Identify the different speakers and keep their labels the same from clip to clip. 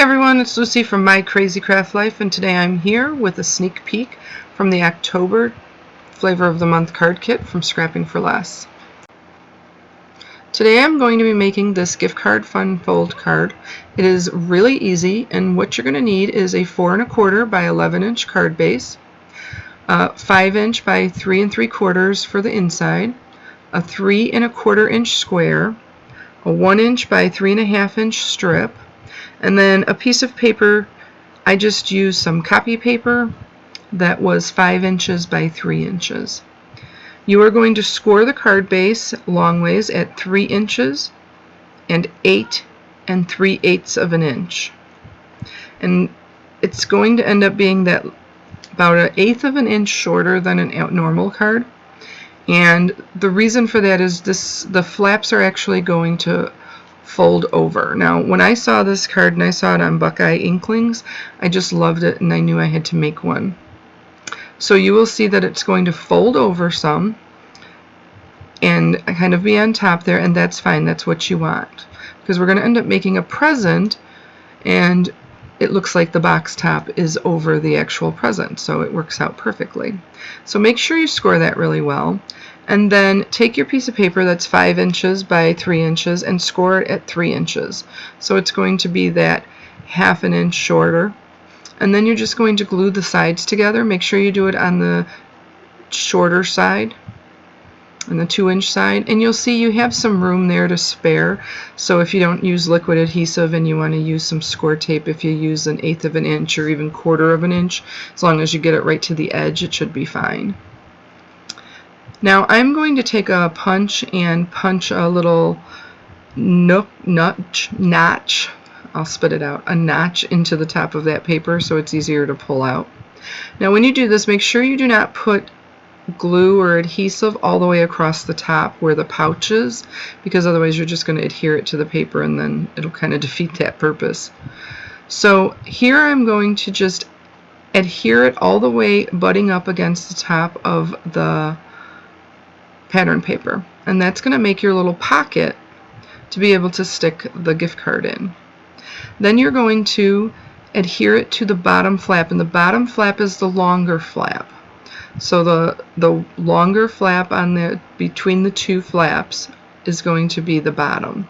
Speaker 1: everyone, it's Lucy from My Crazy Craft Life, and today I'm here with a sneak peek from the October Flavor of the Month card kit from Scrapping for Less. Today I'm going to be making this gift card fun fold card. It is really easy, and what you're going to need is a 4 1/4 by 11 inch card base, 5 inch by 3 3/4 for the inside, a 3 1/4 inch square, a 1 inch by 3 1/2 inch strip, and then a piece of paper. I just used some copy paper that was 5 inches by 3 inches. You are going to score the card base long ways at 3 inches and 8 3/8 of an inch. And it's going to end up being that about 1/8 of an inch shorter than a normal card. And the reason for that is the flaps are actually going to fold over. Now, when I saw this card and I saw it on Buckeye Inklings, I just loved it and I knew I had to make one. So you will see that it's going to fold over some and kind of be on top there, and that's fine. That's what you want, because we're going to end up making a present and it looks like the box top is over the actual present, so it works out perfectly. So make sure you score that really well. And then take your piece of paper that's 5 inches by 3 inches and score it at 3 inches. So it's going to be that 1/2 an inch shorter. And then you're just going to glue the sides together. Make sure you do it on the shorter side, on the 2 inch side. And you'll see you have some room there to spare. So if you don't use liquid adhesive and you want to use some score tape, if you use 1/8 of an inch or even 1/4 of an inch, as long as you get it right to the edge, it should be fine. Now I'm going to take a punch and punch a little notch, I'll spit it out, a notch into the top of that paper so it's easier to pull out. Now when you do this, make sure you do not put glue or adhesive all the way across the top where the pouch is, because otherwise you're just going to adhere it to the paper and then it'll kind of defeat that purpose. So here I'm going to just adhere it all the way butting up against the top of the pattern paper, and that's going to make your little pocket to be able to stick the gift card in. Then you're going to adhere it to the bottom flap, and the bottom flap is the longer flap. So the longer flap on the between the two flaps is going to be the bottom.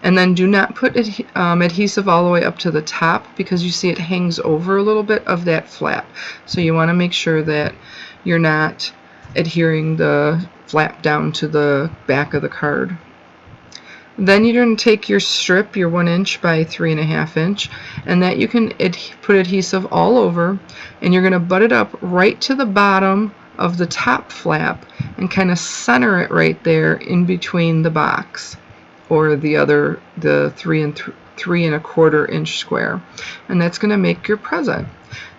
Speaker 1: And then do not put adhesive all the way up to the top, because you see it hangs over a little bit of that flap. So you want to make sure that you're not adhering the flap down to the back of the card. Then you're going to take your strip, your 1 inch by 3 1/2 inch, and that you can put adhesive all over, and you're going to butt it up right to the bottom of the top flap and kind of center it right there in between the box or the 3 1/4 inch square, and that's going to make your present.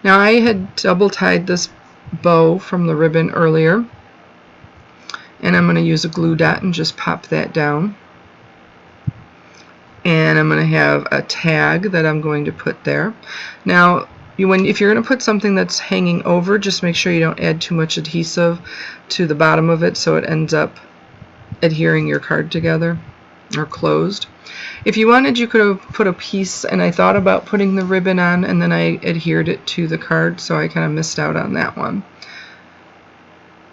Speaker 1: Now I had double tied this bow from the ribbon earlier, and I'm going to use a glue dot and just pop that down. And I'm going to have a tag that I'm going to put there. Now, if you're going to put something that's hanging over, just make sure you don't add too much adhesive to the bottom of it so it ends up adhering your card together or closed. If you wanted, you could have put a piece, and I thought about putting the ribbon on and then I adhered it to the card, so I kind of missed out on that one.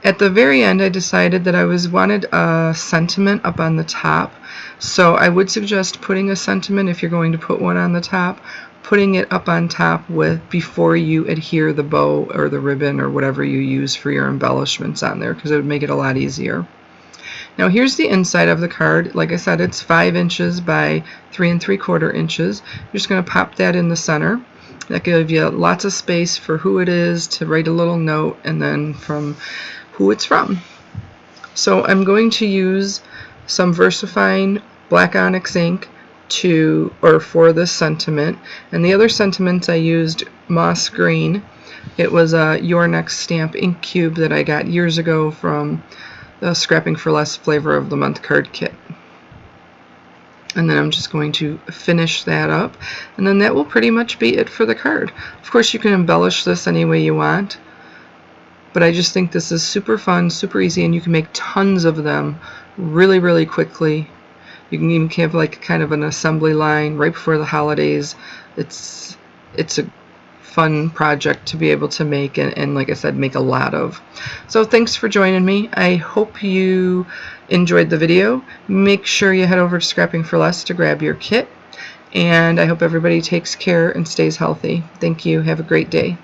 Speaker 1: At the very end, I decided that I wanted a sentiment up on the top, so I would suggest putting a sentiment, if you're going to put one on the top, putting it up on top before you adhere the bow or the ribbon or whatever you use for your embellishments on there, because it would make it a lot easier. Now here's the inside of the card. Like I said, it's 5 inches by 3 3/4 inches. You're just going to pop that in the center. That gives you lots of space for who it is, to write a little note, and then from who it's from. So I'm going to use some VersaFine black onyx ink for this sentiment, and the other sentiments I used moss green. It was a Your Next Stamp ink cube that I got years ago from the Scrapping for Less Flavor of the Month card kit. And then I'm just going to finish that up, and then that will pretty much be it for the card. Of course, you can embellish this any way you want, but I just think this is super fun, super easy, and you can make tons of them really, really quickly. You can even have like kind of an assembly line right before the holidays. It's a fun project to be able to make, and like I said, make a lot of. So thanks for joining me. I hope you enjoyed the video. Make sure you head over to Scrapping for Less to grab your kit, and I hope everybody takes care and stays healthy. Thank you. Have a great day.